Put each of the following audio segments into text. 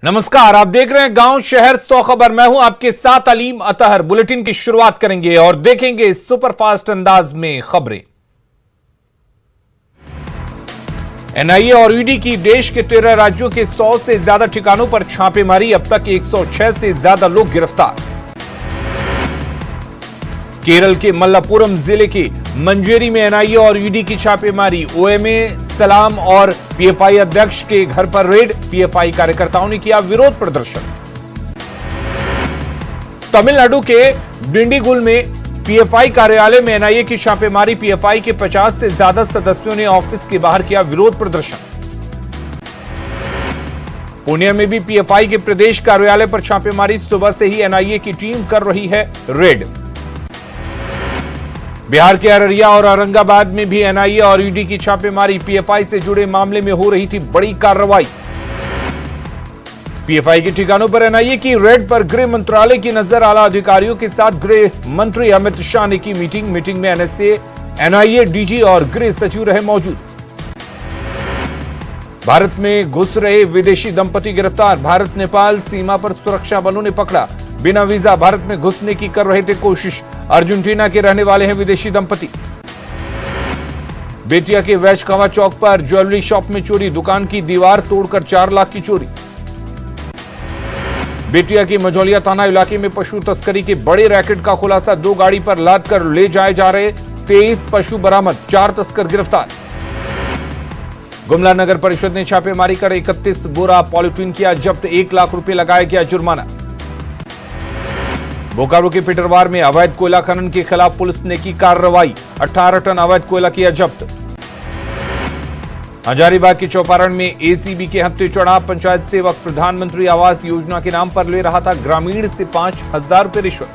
नमस्कार, आप देख रहे हैं गांव शहर 100 खबर। मैं हूं आपके साथ अलीम अतहर। बुलेटिन की शुरुआत करेंगे और देखेंगे सुपरफास्ट अंदाज में खबरें। एनआईए और ईडी की देश के 13 राज्यों के 100 से ज्यादा ठिकानों पर छापेमारी। अब तक 106 से ज्यादा लोग गिरफ्तार। केरल के मल्लापुरम जिले के मंजेरी में एनआईए और ईडी की छापेमारी। ओएमए सलाम और पीएफआई अध्यक्ष के घर पर रेड। पीएफआई कार्यकर्ताओं ने किया विरोध प्रदर्शन। तमिलनाडु के डिंडीगुल में पीएफआई कार्यालय में एनआईए की छापेमारी। पीएफआई के 50 से ज्यादा सदस्यों ने ऑफिस के बाहर किया विरोध प्रदर्शन। पुणे में भी पीएफआई के प्रदेश कार्यालय पर छापेमारी। सुबह से ही एनआईए की टीम कर रही है रेड। बिहार के अररिया और औरंगाबाद में भी एनआईए और ईडी की छापेमारी। पीएफआई से जुड़े मामले में हो रही थी बड़ी कार्रवाई। पीएफआई के ठिकानों पर एनआईए की रेड पर गृह मंत्रालय की नजर। आला अधिकारियों के साथ गृह मंत्री अमित शाह ने की मीटिंग में एनएसए, एनआईए, डीजी और गृह सचिव रहे मौजूद। भारत में घुस रहे विदेशी दंपति गिरफ्तार। भारत नेपाल सीमा पर सुरक्षा बलों ने पकड़ा। बिना वीजा भारत में घुसने की कर रहे थे कोशिश। अर्जेंटीना के रहने वाले हैं विदेशी दंपति। बेतिया के वैशखावा चौक पर ज्वेलरी शॉप में चोरी। दुकान की दीवार तोड़कर 4 लाख की चोरी। बेतिया के मझौलिया थाना इलाके में पशु तस्करी के बड़े रैकेट का खुलासा। 2 गाड़ी पर लाद कर ले जाए जा रहे 23 पशु बरामद। 4 तस्कर गिरफ्तार। गुमला नगर परिषद ने छापेमारी कर 31 बोरा पॉलीथीन किया जब्त। 1 लाख रुपए लगाया गया जुर्माना। बोकारो के पिटरवार में अवैध कोयला खनन के खिलाफ पुलिस ने की कार्रवाई। 18 टन अवैध कोयला किया जब्त। हजारीबाग के चौपारण में एसीबी के हत्थे चढ़ा। पंचायत सेवक प्रधानमंत्री आवास योजना के नाम पर ले रहा था ग्रामीण से 5,000 रुपए रिश्वत।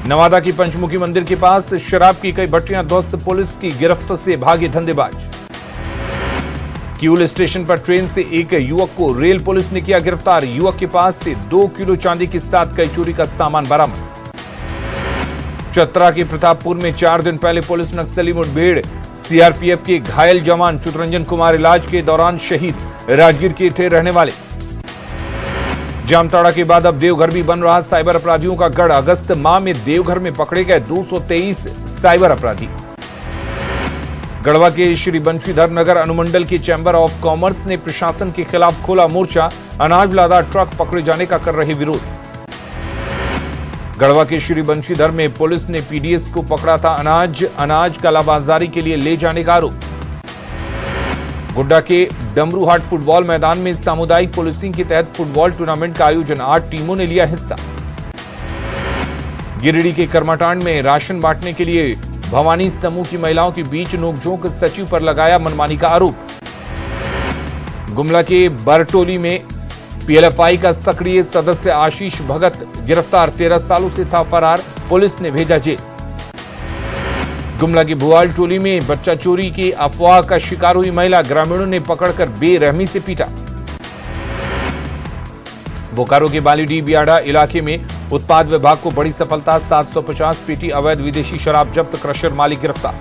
नवादा की पंचमुखी मंदिर के पास शराब की कई भट्टियां ध्वस्त। पुलिस की गिरफ्त से भागे धंधेबाज। किऊल स्टेशन पर ट्रेन से एक युवक को रेल पुलिस ने किया गिरफ्तार। युवक के पास से 2 किलो चांदी के साथ कई चोरी का सामान बरामद। चतरा के प्रतापपुर में 4 दिन पहले पुलिस नक्सली मुठभेड़। सीआरपीएफ के घायल जवान चितरंजन कुमार इलाज के दौरान शहीद। राजगीर के थे रहने वाले। जामताड़ा के बाद अब देवघर भी बन रहा साइबर अपराधियों का गढ़। अगस्त माह में देवघर में पकड़े गए 223 साइबर अपराधी। गढ़वा के श्री बंशीधर नगर अनुमंडल के चैंबर ऑफ कॉमर्स ने प्रशासन के खिलाफ खोला मोर्चा। अनाज लादा ट्रक पकड़े जाने का कर रहे विरोध। गढ़वा के श्री बंशीधर में पुलिस ने पीडीएस को पकड़ा था। अनाज कालाबाजारी के लिए ले जाने का आरोप। गुड्डा के डमरूहाट फुटबॉल मैदान में सामुदायिक पुलिसिंग के तहत फुटबॉल टूर्नामेंट का आयोजन। 8 टीमों ने लिया हिस्सा। गिरिडीह के करमाटांड में राशन बांटने के लिए भवानी समूह की महिलाओं के बीच नोकझोंक। सचिव पर लगाया मनमानी का आरोप। गुमला के बरटोली में पीएलएफआई का सक्रिय सदस्य आशीष भगत गिरफ्तार। 13 सालों से था फरार। पुलिस ने भेजा जेल। गुमला की भुआल टोली में बच्चा चोरी की अफवाह का शिकार हुई महिला। ग्रामीणों ने पकड़कर बेरहमी से पीटा। बोकारो के बालीडीह बियाड़ा इलाके में उत्पाद विभाग को बड़ी सफलता। 750 पेटी अवैध विदेशी शराब जब्त। क्रशर मालिक गिरफ्तार।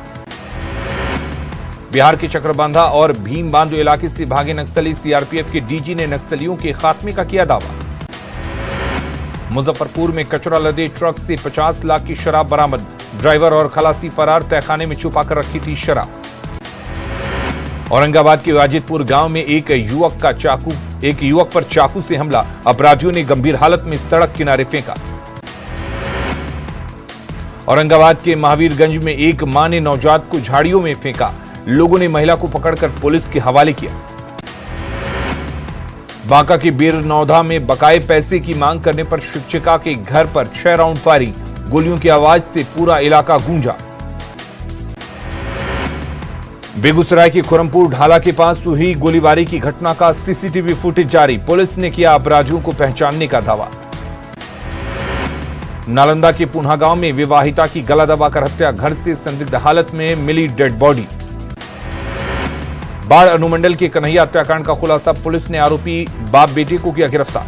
बिहार के चक्रबांधा और भीम बांधो इलाके से भागे नक्सली। सीआरपीएफ के डीजी ने नक्सलियों के खात्मे का किया दावा। मुजफ्फरपुर में कचरा लदे ट्रक से 50 लाख की शराब बरामद। ड्राइवर और खलासी फरार। तहखाने में छुपा कर रखी थी शराब। औरंगाबाद के वाजिदपुर गांव में एक युवक पर चाकू से हमला। अपराधियों ने गंभीर हालत में सड़क किनारे फेंका। औरंगाबाद के महावीरगंज में एक मां ने नवजात को झाड़ियों में फेंका। लोगों ने महिला को पकड़कर पुलिस के हवाले किया। बांका के बीरनौधा में बकाये पैसे की मांग करने पर शिक्षिका के घर पर 6 राउंड फायरिंग। गोलियों की आवाज से पूरा इलाका गूंजा। बेगूसराय के खुरमपुर ढाला के पास हुई गोलीबारी की घटना का सीसीटीवी फुटेज जारी। पुलिस ने किया अपराधियों को पहचानने का दावा। नालंदा के पुन्हा गांव में विवाहिता की गला दबाकर हत्या। घर से संदिग्ध हालत में मिली डेड बॉडी। बाढ़ अनुमंडल के कन्हैया हत्याकांड का खुलासा। पुलिस ने आरोपी बाप बेटे को किया गिरफ्तार।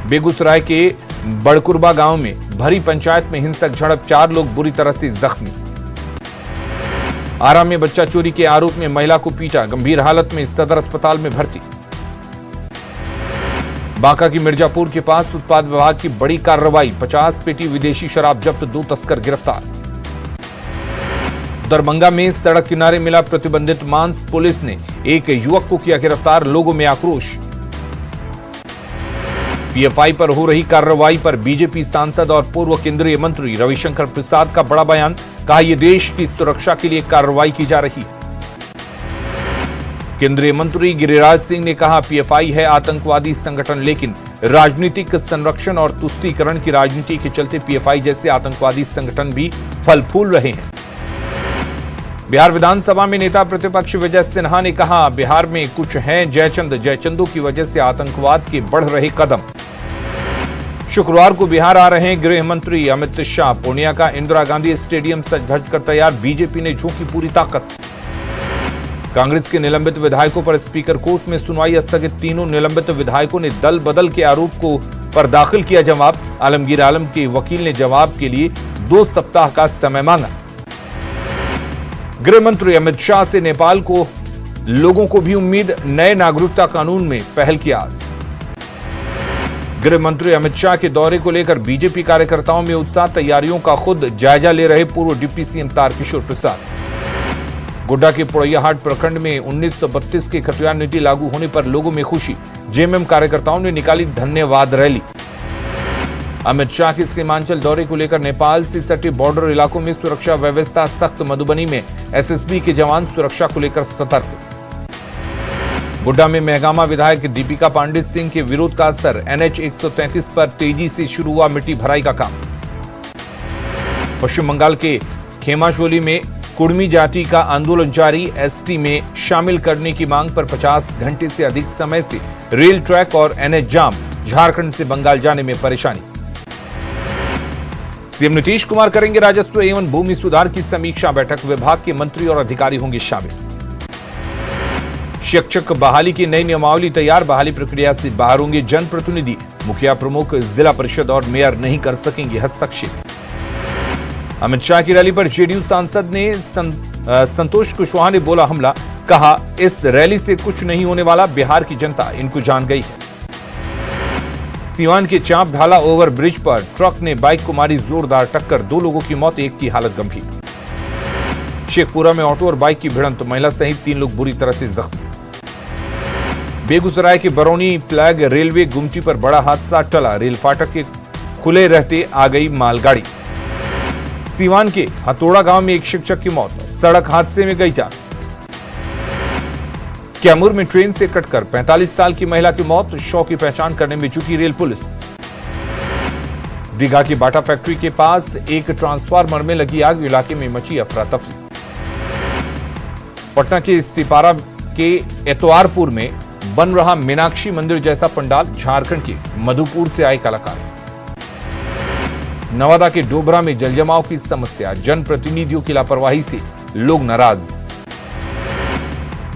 बेगूसराय के बड़कुरबा गांव में भरी पंचायत में हिंसक झड़प। 4 लोग बुरी तरह से जख्मी। आरा में बच्चा चोरी के आरोप में महिला को पीटा। गंभीर हालत में सदर अस्पताल में भर्ती। बांका की मिर्जापुर के पास उत्पाद विभाग की बड़ी कार्रवाई, 50 पेटी विदेशी शराब जब्त, 2 तस्कर गिरफ्तार। दरभंगा में सड़क किनारे मिला प्रतिबंधित मांस, पुलिस ने एक युवक को किया गिरफ्तार, लोगों में आक्रोश। पीएफआई पर हो रही कार्रवाई पर बीजेपी सांसद और पूर्व केंद्रीय मंत्री रविशंकर प्रसाद का बड़ा बयान, कहा यह देश की सुरक्षा के लिए कार्रवाई की जा रही है। केंद्रीय मंत्री गिरिराज सिंह ने कहा पीएफआई है आतंकवादी संगठन, लेकिन राजनीतिक संरक्षण और तुष्टीकरण की राजनीति के चलते पीएफआई जैसे आतंकवादी संगठन भी फल फूल रहे हैं। बिहार विधानसभा में नेता प्रतिपक्ष विजय सिन्हा ने कहा बिहार में कुछ हैं जयचंदों की वजह से आतंकवाद के बढ़ रहे कदम। शुक्रवार को बिहार आ रहे हैं गृह मंत्री अमित शाह, पूर्णिया का इंदिरा गांधी स्टेडियम सज धज कर तैयार, बीजेपी ने झोंकी पूरी ताकत। कांग्रेस के निलंबित विधायकों पर स्पीकर कोर्ट में सुनवाई स्थगित, तीनों निलंबित विधायकों ने दल बदल के आरोप को पर दाखिल किया जवाब, आलमगीर आलम के वकील ने जवाब के लिए 2 सप्ताह का समय मांगा। गृह मंत्री अमित शाह से नेपाल को लोगों को भी उम्मीद, नए नागरिकता कानून में पहल की आस। गृह मंत्री अमित शाह के दौरे को लेकर बीजेपी कार्यकर्ताओं में उत्साह, तैयारियों का खुद जायजा ले रहे पूर्व डिप्टी सीएम तारकिशोर प्रसाद। गोड्डा के पोड़ैयाहाट प्रखंड में 1932 की खतियान नीति लागू होने पर लोगों में खुशी, जेएमएम कार्यकर्ताओं ने निकाली धन्यवाद रैली। अमित शाह के सीमांचल दौरे को लेकर नेपाल से सटे बॉर्डर इलाकों में सुरक्षा व्यवस्था सख्त, मधुबनी में एसएसबी के जवान सुरक्षा को लेकर सतर्क। गोड्डा में मेहगामा विधायक दीपिका पांडित सिंह के विरोध का असर, एनएच 133 पर तेजी से शुरू हुआ मिट्टी भराई का काम। पश्चिम बंगाल के खेमाशोली में कुर्मी जाति का आंदोलन जारी, एसटी में शामिल करने की मांग पर 50 घंटे से अधिक समय से रेल ट्रैक और एनएच जाम, झारखंड से बंगाल जाने में परेशानी। सीएम नीतीश कुमार करेंगे राजस्व एवं भूमि सुधार की समीक्षा बैठक, विभाग के मंत्री और अधिकारी होंगे शामिल। शिक्षक बहाली की नई नियमावली तैयार, बहाली प्रक्रिया से बाहर होंगे जनप्रतिनिधि, मुखिया प्रमुख, जिला परिषद और मेयर नहीं कर सकेंगे हस्तक्षेप। अमित शाह की रैली पर जेडीयू सांसद ने संतोष कुशवाहा ने बोला हमला, कहा इस रैली से कुछ नहीं होने वाला, बिहार की जनता इनको जान गई है। सीवान के चांप ढाला ओवर ब्रिज पर ट्रक ने बाइक को मारी जोरदार टक्कर, 2 लोगों की मौत, 1 की हालत गंभीर। शेखपुरा में ऑटो और बाइक की भिड़ंत, महिला सहित 3 लोग बुरी तरह से जख्मी। बेगूसराय के बरौनी प्लैग रेलवे गुमटी पर बड़ा हादसा टला, रेल फाटक के खुले रहते आ गई मालगाड़ी। सीवान के हथौड़ा गांव में एक शिक्षक की मौत, सड़क हादसे में गई जान। कैमूर में ट्रेन से कटकर 45 साल की महिला की मौत, शव की पहचान करने में जुटी रेल पुलिस। दीघा की बाटा फैक्ट्री के पास एक ट्रांसफार्मर में लगी आग, इलाके में मची अफरा तफरी। पटना के सिपारा के एतवारपुर में बन रहा मीनाक्षी मंदिर जैसा पंडाल, झारखंड के मधुपुर से आए कलाकार। नवादा के डोबरा में जलजमाव की समस्या, जनप्रतिनिधियों की लापरवाही से लोग नाराज।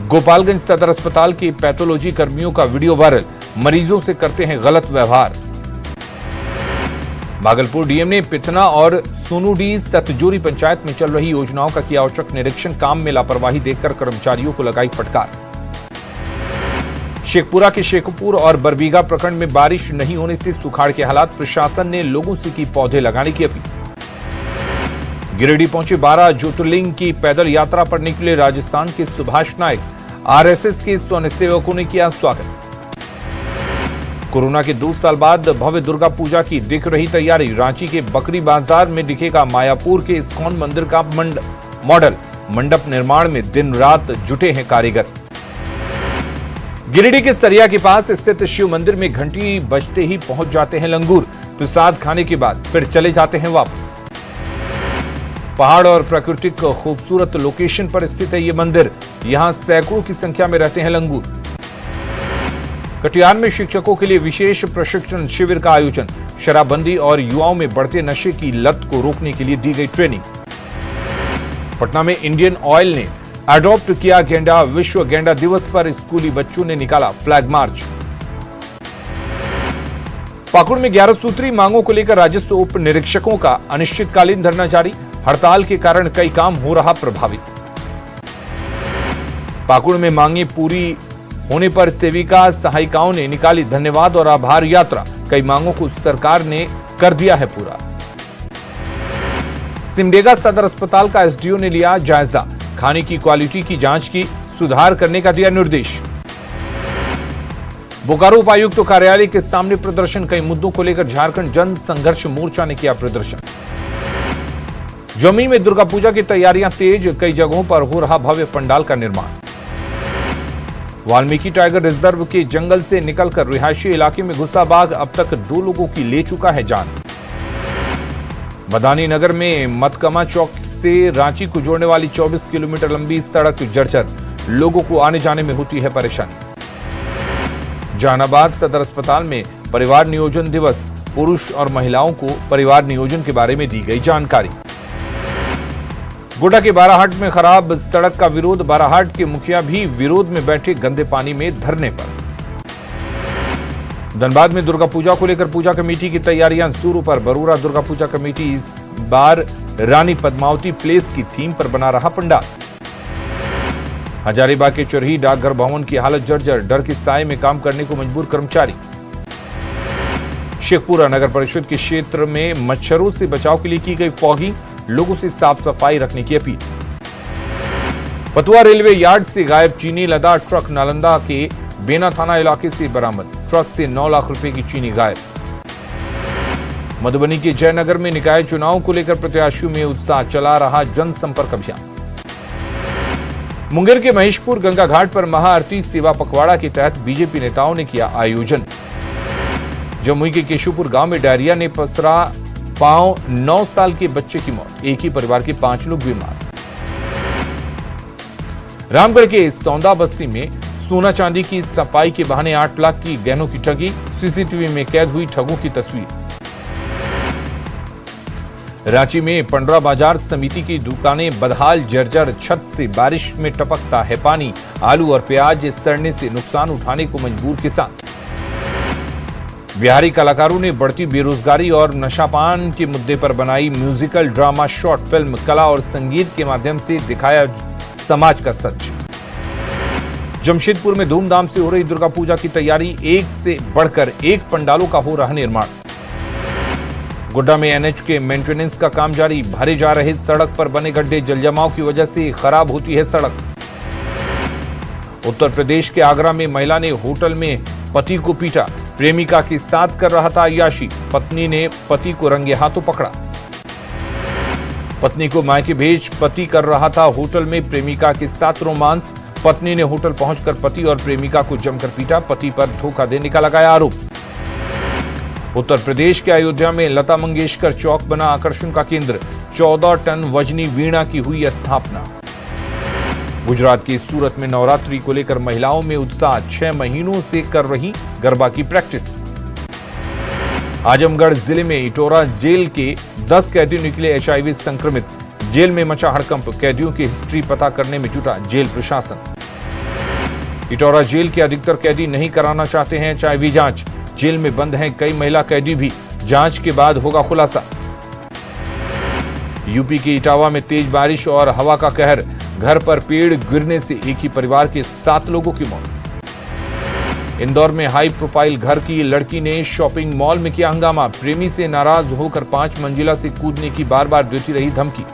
गोपालगंज सदर अस्पताल के पैथोलॉजी कर्मियों का वीडियो वायरल, मरीजों से करते हैं गलत व्यवहार। भागलपुर डीएम ने पिथना और सोनूडी सतजोरी पंचायत में चल रही योजनाओं का किया औचक निरीक्षण, काम में लापरवाही देखकर कर्मचारियों को लगाई फटकार। शेखपुरा के शेखपुर और बरबीघा प्रखंड में बारिश नहीं होने से सुखाड़ के हालात, प्रशासन ने लोगों से की पौधे लगाने की अपील। गिरिडीह पहुंचे 12 ज्योतिर्लिंग की पैदल यात्रा पर निकले राजस्थान के सुभाष नायक, आरएसएस के स्वयंसेवकों ने किया स्वागत। कोरोना के 2 साल बाद भव्य दुर्गा पूजा की दिख रही तैयारी, रांची के बकरी बाजार में दिखेगा मायापुर के इस्कॉन मंदिर का मॉडल, मंडप निर्माण में दिन रात जुटे हैं कारीगर। गिरिडीह के सरिया के पास स्थित शिव मंदिर में घंटी बजते ही पहुंच जाते हैं लंगूर, प्रसाद खाने के बाद फिर चले जाते हैं वापस। पहाड़ और प्राकृतिक खूबसूरत लोकेशन पर स्थित है ये मंदिर, यहां सैकड़ों की संख्या में रहते हैं लंगूर। कटिहार में शिक्षकों के लिए विशेष प्रशिक्षण शिविर का आयोजन, शराबबंदी और युवाओं में बढ़ते नशे की लत को रोकने के लिए दी गई ट्रेनिंग। पटना में इंडियन ऑयल ने अडॉप्ट किया गेंडा, विश्व गेंडा दिवस पर स्कूली बच्चों ने निकाला फ्लैग मार्च। पाकुड़ में 11 सूत्री मांगों को लेकर राजस्व उप निरीक्षकों का अनिश्चितकालीन धरना जारी, हड़ताल के कारण कई काम हो रहा प्रभावित। पाकुड़ में मांगे पूरी होने पर सेविका सहायिकाओं ने निकाली धन्यवाद और आभार यात्रा। कई मांगों को सरकार ने कर दिया है पूरा। सिमडेगा सदर अस्पताल का एसडीओ ने लिया जायजा, खाने की क्वालिटी की जांच की, सुधार करने का दिया निर्देश। बोकारो उपायुक्त कार्यालय के सामने प्रदर्शन, कई मुद्दों को लेकर झारखंड जन संघर्ष मोर्चा ने किया प्रदर्शन। जमुई में दुर्गा पूजा की तैयारियां तेज, कई जगहों पर हो रहा भव्य पंडाल का निर्माण। वाल्मीकि टाइगर रिजर्व के जंगल से निकलकर रिहायशी इलाके में घुसा बाघ, अब तक 2 लोगों की ले चुका है जान। मदानी नगर में मतकमा चौक से रांची को जोड़ने वाली 24 किलोमीटर लंबी सड़क जर्जर, लोगों को आने जाने में होती है परेशानी। जहानाबाद सदर अस्पताल में परिवार नियोजन दिवस, पुरुष और महिलाओं को परिवार नियोजन के बारे में दी गई जानकारी। गोड्डा के बाराहाट में खराब सड़क का विरोध, बाराहाट के मुखिया भी विरोध में बैठे गंदे पानी में धरने पर। धनबाद में दुर्गा पूजा को लेकर पूजा कमेटी की तैयारियां जोरों पर, बरूरा दुर्गा पूजा कमेटी इस बार रानी पद्मावती प्लेस की थीम पर बना रहा पंडाल। हजारीबाग के चुरही डाकघर भवन की हालत जर्जर, डर के साए में काम करने को मजबूर कर्मचारी। शेखपुरा नगर परिषद के क्षेत्र में मच्छरों से बचाव के लिए की गई फॉगिंग, लोगों से साफ सफाई रखने की अपील। फतुहा रेलवे यार्ड से गायब चीनी लदा ट्रक नालंदा के बेना थाना इलाके से बरामद, ट्रक से 9 लाख रुपए की चीनी गायब। मधुबनी के जयनगर में निकाय चुनाव को लेकर प्रत्याशियों में उत्साह, चला रहा जनसंपर्क अभियान। मुंगेर के महेशपुर गंगा घाट पर महाआरती सेवा पखवाड़ा के तहत बीजेपी नेताओं ने किया आयोजन। जमुई के केशुपुर गांव में डायरिया ने पसरा, पांव 9 साल के बच्चे की मौत, एक ही परिवार के 5 लोग बीमार। रामगढ़ के सौंदा बस्ती में सोना चांदी की सफाई के बहाने 8 लाख की गहनों की ठगी, सीसीटीवी में कैद हुई ठगों की तस्वीर। रांची में पंडरा बाजार समिति की दुकानें बदहाल जर्जर, छत से बारिश में टपकता है पानी, आलू और प्याज सड़ने से नुकसान उठाने को मजबूर किसान। बिहारी कलाकारों ने बढ़ती बेरोजगारी और नशापान के मुद्दे पर बनाई म्यूजिकल ड्रामा शॉर्ट फिल्म, कला और संगीत के माध्यम से दिखाया समाज का सच। जमशेदपुर में धूमधाम से हो रही दुर्गा पूजा की तैयारी, एक से बढ़कर एक पंडालों का हो रहा निर्माण। गोड्डा में एनएच के मेंटेनेंस का काम जारी, भरे जा रहे सड़क पर बने गड्ढे, जलजमाव की वजह से खराब होती है सड़क। उत्तर प्रदेश के आगरा में महिला ने होटल में पति को पीटा, प्रेमिका के साथ कर रहा था अय्याशी, पत्नी ने पति को रंगे हाथों पकड़ा। पत्नी को मायके भेज पति कर रहा था होटल में प्रेमिका के साथ रोमांस, पत्नी ने होटल पहुंचकर पति और प्रेमिका को जमकर पीटा, पति पर धोखा देने का लगाया आरोप। उत्तर प्रदेश के अयोध्या में लता मंगेशकर चौक बना आकर्षण का केंद्र, 14 टन वजनी वीणा की हुई स्थापना। गुजरात के सूरत में नवरात्रि को लेकर महिलाओं में उत्साह, 6 महीनों से कर रही गरबा की प्रैक्टिस। आजमगढ़ जिले में इटोरा जेल के 10 कैदी निकले एचआईवी संक्रमित, जेल में मचा हड़कंप, कैदियों की हिस्ट्री पता करने में जुटा जेल प्रशासन। इटौरा जेल के अधिकतर कैदी नहीं कराना चाहते हैं एचआईवी जांच, जेल में बंद हैं कई महिला कैदी भी, जांच के बाद होगा खुलासा। यूपी के इटावा में तेज बारिश और हवा का कहर, घर पर पेड़ गिरने से एक ही परिवार के 7 लोगों की मौत। इंदौर में हाई प्रोफाइल घर की लड़की ने शॉपिंग मॉल में किया हंगामा, प्रेमी से नाराज होकर 5 मंजिला से कूदने की बार-बार देती रही धमकी।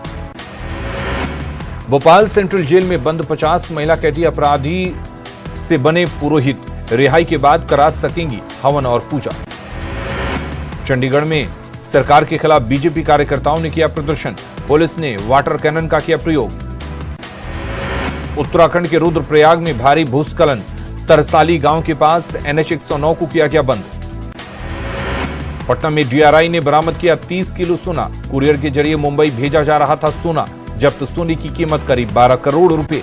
भोपाल सेंट्रल जेल में बंद 50 महिला कैदी अपराधी से बने पुरोहित, रिहाई के बाद करा सकेंगी हवन और पूजा। चंडीगढ़ में सरकार के खिलाफ बीजेपी कार्यकर्ताओं ने किया प्रदर्शन, पुलिस ने वाटर कैनन का किया प्रयोग। उत्तराखंड के रुद्रप्रयाग में भारी भूस्खलन, तरसाली गांव के पास एनएच 109 को किया गया बंद। पटना में डीआरआई ने बरामद किया 30 किलो सोना, कुरियर के जरिए मुंबई भेजा जा रहा था सोना, जब्त सोने की कीमत करीब 12 करोड़ रुपए।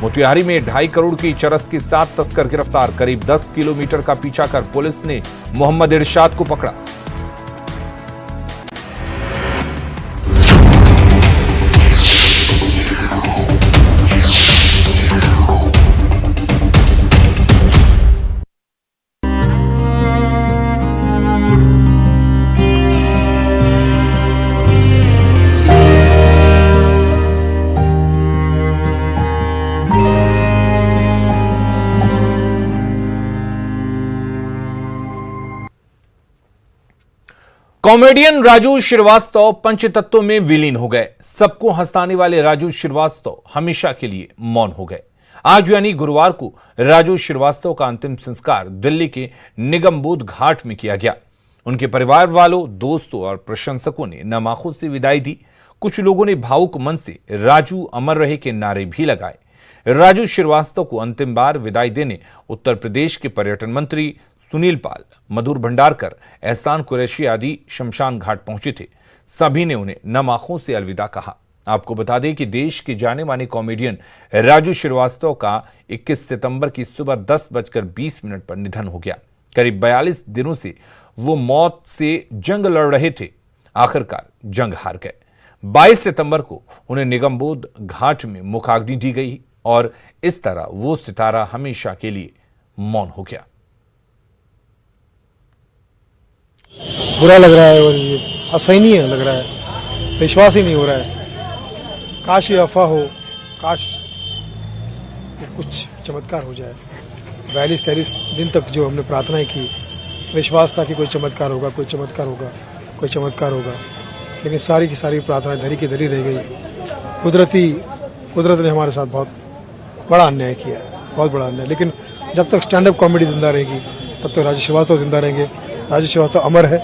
मोतिहारी में 2.5 करोड़ की चरस के साथ तस्कर गिरफ्तार, करीब 10 किलोमीटर का पीछा कर पुलिस ने मोहम्मद इरशाद को पकड़ा। कॉमेडियन राजू श्रीवास्तव पंचतत्वों में विलीन हो गए। सबको हंसाने वाले राजू श्रीवास्तव हमेशा के लिए मौन हो गए। आज यानी गुरुवार को राजू श्रीवास्तव का अंतिम संस्कार दिल्ली के निगमबोध घाट में किया गया। उनके परिवार वालों, दोस्तों और प्रशंसकों ने नम-आंखों से विदाई दी। कुछ लोगों ने भावुक मन से राजू अमर रहे के नारे भी लगाए। राजू श्रीवास्तव को अंतिम बार विदाई देने उत्तर प्रदेश के पर्यटन मंत्री सुनील पाल, मधुर भंडारकर, एहसान कुरैशी आदि शमशान घाट पहुंचे थे। सभी ने उन्हें नम आंखों से अलविदा कहा। आपको बता दें कि देश के जाने माने कॉमेडियन राजू श्रीवास्तव का 21 सितंबर की सुबह 10:20 पर निधन हो गया। करीब 42 दिनों से वो मौत से जंग लड़ रहे थे। आखिरकार जंग हार गए। 22 सितंबर को उन्हें निगमबोध घाट में मुखाग्नि दी गई और इस तरह वो सितारा हमेशा के लिए मौन हो गया। बुरा लग रहा है और ये असहनीय लग रहा है, विश्वास ही नहीं हो रहा है। काश ये अफवाह हो, काश कुछ चमत्कार हो जाए। 42-43 दिन तक जो हमने प्रार्थनाएं की, विश्वास था कि कोई चमत्कार होगा, कोई चमत्कार होगा, कोई चमत्कार होगा, लेकिन सारी की सारी प्रार्थनाएं धरी की धरी रह गई। कुदरत ने हमारे साथ बहुत बड़ा अन्याय किया है, बहुत बड़ा अन्याय। लेकिन जब तक स्टैंड अप कॉमेडी जिंदा रहेगी तब तक राजू श्रीवास्तव जिंदा रहेंगे। राजू श्रीवास्तव अमर है।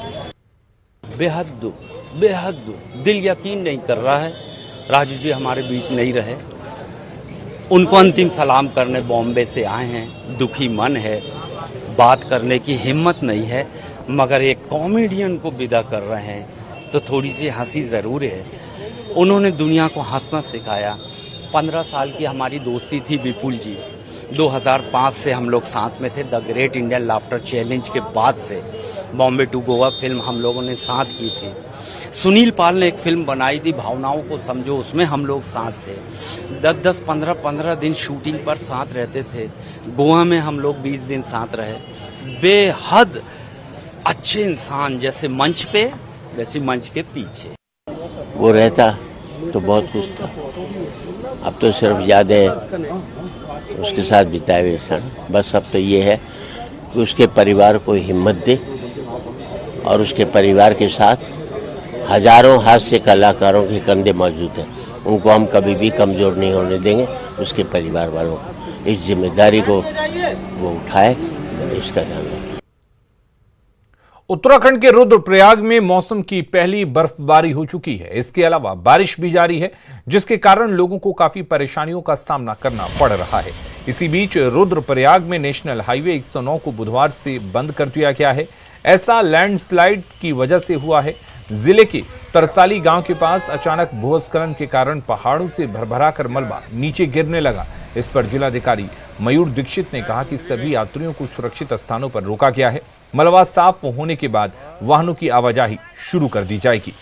बेहद दुख, दिल यकीन नहीं कर रहा है राजू जी हमारे बीच नहीं रहे। उनको अंतिम सलाम करने बॉम्बे से आए हैं। दुखी मन है, बात करने की हिम्मत नहीं है, मगर एक कॉमेडियन को विदा कर रहे हैं तो थोड़ी सी हंसी जरूर है। उन्होंने दुनिया को हंसना सिखाया। 15 साल की हमारी दोस्ती थी विपुल जी। 2005 से हम लोग साथ में थे। The great Indian laughter challenge के बाद से बॉम्बे टू गोवा फिल्म हम लोगों ने साथ की थी। सुनील पाल ने एक फिल्म बनाई थी भावनाओं को समझो, उसमें हम लोग साथ थे। 10-10, 15-15 दिन शूटिंग पर साथ रहते थे। गोवा में हम लोग 20 दिन साथ रहे। बेहद अच्छे इंसान, जैसे मंच पे वैसे मंच के पीछे। वो रहता तो बहुत कुछ था, अब तो सिर्फ यादें उसके साथ बिताए हुए क्षण। बस अब तो ये है कि उसके परिवार को हिम्मत दे और उसके परिवार के साथ हजारों हास्य कलाकारों के कंधे मौजूद हैं। उनको हम कभी भी कमजोर नहीं होने देंगे। उसके परिवार वालों इस जिम्मेदारी को वो उठाए, इसका ध्यान रखें। उत्तराखंड के रुद्रप्रयाग में मौसम की पहली बर्फबारी हो चुकी है। इसके अलावा बारिश भी जारी है, जिसके कारण लोगों को काफी परेशानियों का सामना करना पड़ रहा है। इसी बीच रुद्रप्रयाग में नेशनल हाईवे 109 को बुधवार से बंद कर दिया गया है। ऐसा लैंडस्लाइड की वजह से हुआ है। जिले के तरसाली गांव के पास अचानक भूस्खलन के कारण पहाड़ों से भरभरा कर मलबा नीचे गिरने लगा। इस पर जिलाधिकारी मयूर दीक्षित ने कहा कि सभी यात्रियों को सुरक्षित स्थानों पर रोका गया है। मलबा साफ होने के बाद वाहनों की आवाजाही शुरू कर दी जाएगी।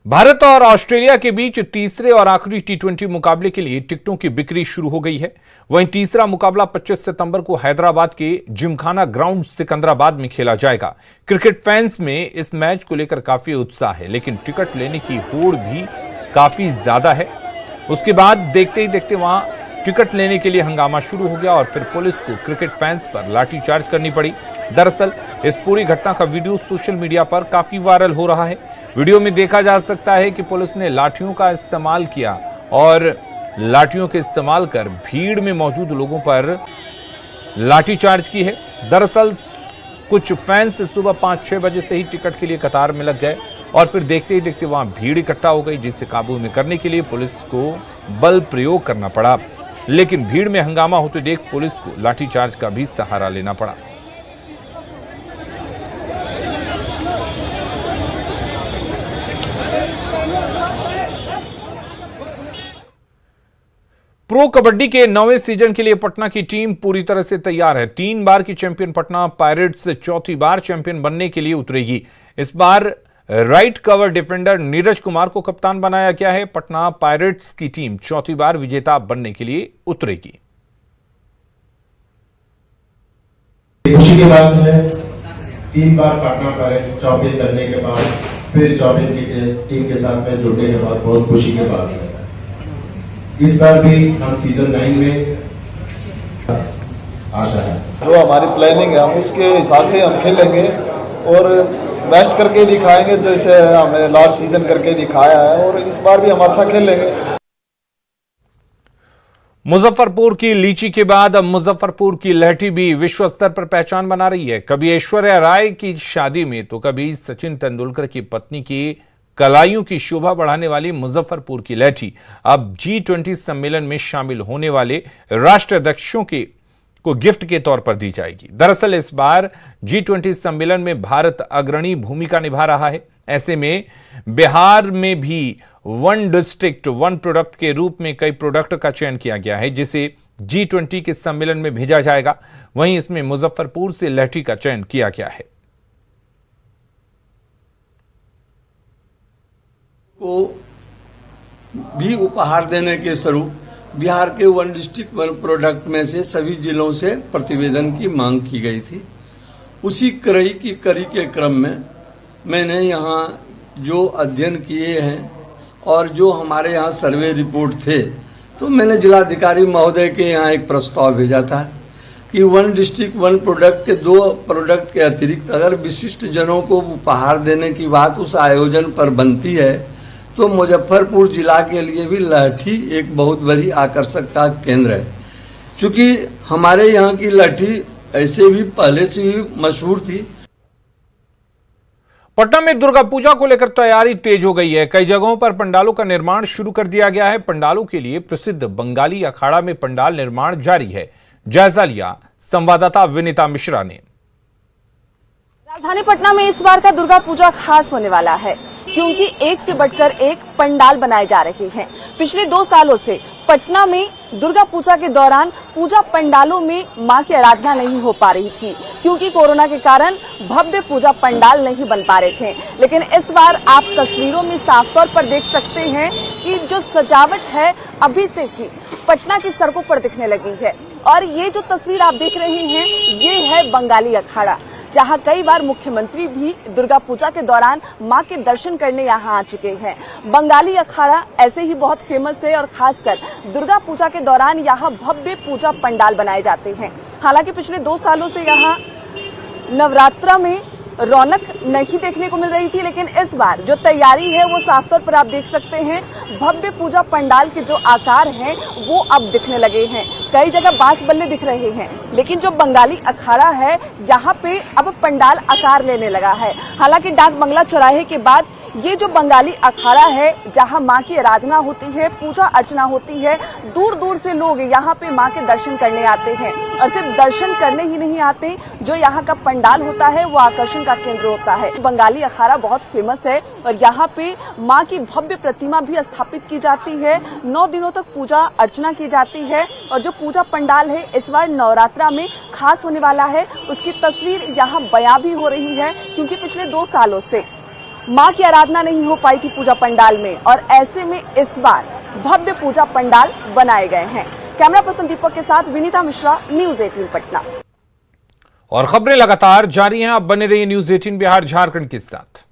भारत और ऑस्ट्रेलिया के बीच तीसरे और आखिरी T20 मुकाबले के लिए टिकटों की बिक्री शुरू हो गई है। वहीं तीसरा मुकाबला 25 सितंबर को हैदराबाद के जिमखाना ग्राउंड सिकंदराबाद में खेला जाएगा। क्रिकेट फैंस में इस मैच को लेकर काफी उत्साह है, लेकिन टिकट लेने की होड़ भी काफी ज्यादा है। उसके बाद देखते ही देखते वहां टिकट लेने के लिए हंगामा शुरू हो गया और फिर पुलिस को क्रिकेट फैंस पर लाठीचार्ज करनी पड़ी। दरअसल इस पूरी घटना का वीडियो सोशल मीडिया पर काफी वायरल हो रहा है। वीडियो में देखा जा सकता है कि पुलिस ने लाठियों का इस्तेमाल किया और लाठियों के इस्तेमाल कर भीड़ में मौजूद लोगों पर लाठीचार्ज की है। दरअसल कुछ फैंस सुबह 5-6 बजे से ही टिकट के लिए कतार में लग गए और फिर देखते ही देखते वहां भीड़ इकट्ठा हो गई, जिसे काबू में करने के लिए पुलिस को बल प्रयोग करना पड़ा। लेकिन भीड़ में हंगामा होते देख पुलिस को लाठीचार्ज का भी सहारा लेना पड़ा। प्रो कबड्डी के 9वें सीजन के लिए पटना की टीम पूरी तरह से तैयार है। 3 बार की चैंपियन पटना पायरेट्स चौथी बार चैंपियन बनने के लिए उतरेगी। इस बार right cover defender Neeraj Kumar को कप्तान बनाया गया है। पटना पायरेट्स की टीम चौथी बार विजेता बनने के लिए उतरेगी। खुशी की बात है, 3 बार पटना पायरेट्स चैंपियन बनने के बाद फिर चैंपियन की टीम के साथ में जुड़ने के बाद बहुत खुशी की बात है। इस बार भी हम सीजन 9 में आशा है। जो हमारी प्लानिंग है हम उसके हिसाब से हम खेलेंगे और बेस्ट करके दिखाएंगे, जैसे हमने लास्ट सीजन करके दिखाया है, और इस बार भी हम अच्छा खेलेंगे। मुजफ्फरपुर की लीची के बाद अब मुजफ्फरपुर की लहठी भी विश्व स्तर पर पहचान बना रही है। कभी ऐश्वर्या राय की शादी में तो कभी सचिन तेंदुलकर की पत्नी की कलाइयों की शोभा बढ़ाने वाली मुजफ्फरपुर की लहठी अब G20 सम्मेलन में शामिल होने वाले राष्ट्राध्यक्षों को गिफ्ट के तौर पर दी जाएगी। दरअसल इस बार G20 सम्मेलन में भारत अग्रणी भूमिका निभा रहा है। ऐसे में बिहार में भी वन डिस्ट्रिक्ट वन प्रोडक्ट के रूप में कई प्रोडक्ट का चयन किया गया है, जिसे G20 के सम्मेलन में भेजा जाएगा। वहीं इसमें मुजफ्फरपुर से लहठी का चयन किया गया है। को भी उपहार देने के स्वरूप बिहार के वन डिस्ट्रिक्ट वन प्रोडक्ट में से सभी जिलों से प्रतिवेदन की मांग की गई थी। उसी कड़ी के क्रम में मैंने यहाँ जो अध्ययन किए हैं और जो हमारे यहाँ सर्वे रिपोर्ट थे, तो मैंने जिलाधिकारी महोदय के यहाँ एक प्रस्ताव भेजा था कि वन डिस्ट्रिक्ट वन प्रोडक्ट के 2 प्रोडक्ट के अतिरिक्त अगर विशिष्ट जनों को उपहार देने की बात उस आयोजन पर बनती है तो मुजफ्फरपुर जिला के लिए भी लहठी एक बहुत बड़ी आकर्षक का केंद्र है। चूंकि हमारे यहाँ की लहठी ऐसे भी पहले से भी मशहूर थी। पटना में दुर्गा पूजा को लेकर तैयारी तेज हो गई है। कई जगहों पर पंडालों का निर्माण शुरू कर दिया गया है। पंडालों के लिए प्रसिद्ध बंगाली अखाड़ा में पंडाल निर्माण जारी है। जायजा लिया संवाददाता विनीता मिश्रा ने। राजधानी पटना में इस बार का दुर्गा पूजा खास होने वाला है, क्योंकि एक से बढ़कर एक पंडाल बनाए जा रहे हैं। पिछले 2 सालों से पटना में दुर्गा पूजा के दौरान पूजा पंडालों में मां की आराधना नहीं हो पा रही थी, क्योंकि कोरोना के कारण भव्य पूजा पंडाल नहीं बन पा रहे थे। लेकिन इस बार आप तस्वीरों में साफ तौर पर देख सकते हैं कि जो सजावट है अभी से ही पटना की सड़कों पर दिखने लगी है। और ये जो तस्वीर आप देख रहे हैं ये है बंगाली अखाड़ा, जहां कई बार मुख्यमंत्री भी दुर्गा पूजा के दौरान मां के दर्शन करने यहां आ चुके हैं। बंगाली अखाड़ा ऐसे ही बहुत फेमस है और खासकर दुर्गा पूजा के दौरान यहां भव्य पूजा पंडाल बनाए जाते हैं। हालांकि पिछले 2 सालों से यहां नवरात्रा में रौनक नहीं देखने को मिल रही थी, लेकिन इस बार जो तैयारी है वो साफ तौर पर आप देख सकते हैं। भव्य पूजा पंडाल के जो आकार हैं वो अब दिखने लगे हैं। कई जगह बांस बल्ले दिख रहे हैं, लेकिन जो बंगाली अखाड़ा है यहाँ पे अब पंडाल आकार लेने लगा है। हालांकि डाक बंगला चौराहे के बाद ये जो बंगाली अखाड़ा है, जहां मां की आराधना होती है, पूजा अर्चना होती है, दूर दूर से लोग यहाँ पे मां के दर्शन करने आते हैं। और सिर्फ दर्शन करने ही नहीं आते, जो यहाँ का पंडाल होता है वो आकर्षण का केंद्र होता है। बंगाली अखाड़ा बहुत फेमस है और यहाँ पे मां की भव्य प्रतिमा भी स्थापित की जाती है। 9 दिनों तक पूजा अर्चना की जाती है। और जो पूजा पंडाल है इस बार नवरात्रा में खास होने वाला है, उसकी तस्वीर यहाँ बयां भी हो रही है, क्योंकि पिछले 2 सालों से मां की आराधना नहीं हो पाई थी पूजा पंडाल में, और ऐसे में इस बार भव्य पूजा पंडाल बनाए गए हैं। कैमरा पर्सन दीपक के साथ विनीता मिश्रा, न्यूज़ 18 पटना। और खबरें लगातार जारी हैं। आप बने रहिए न्यूज़ 18 बिहार झारखंड के साथ।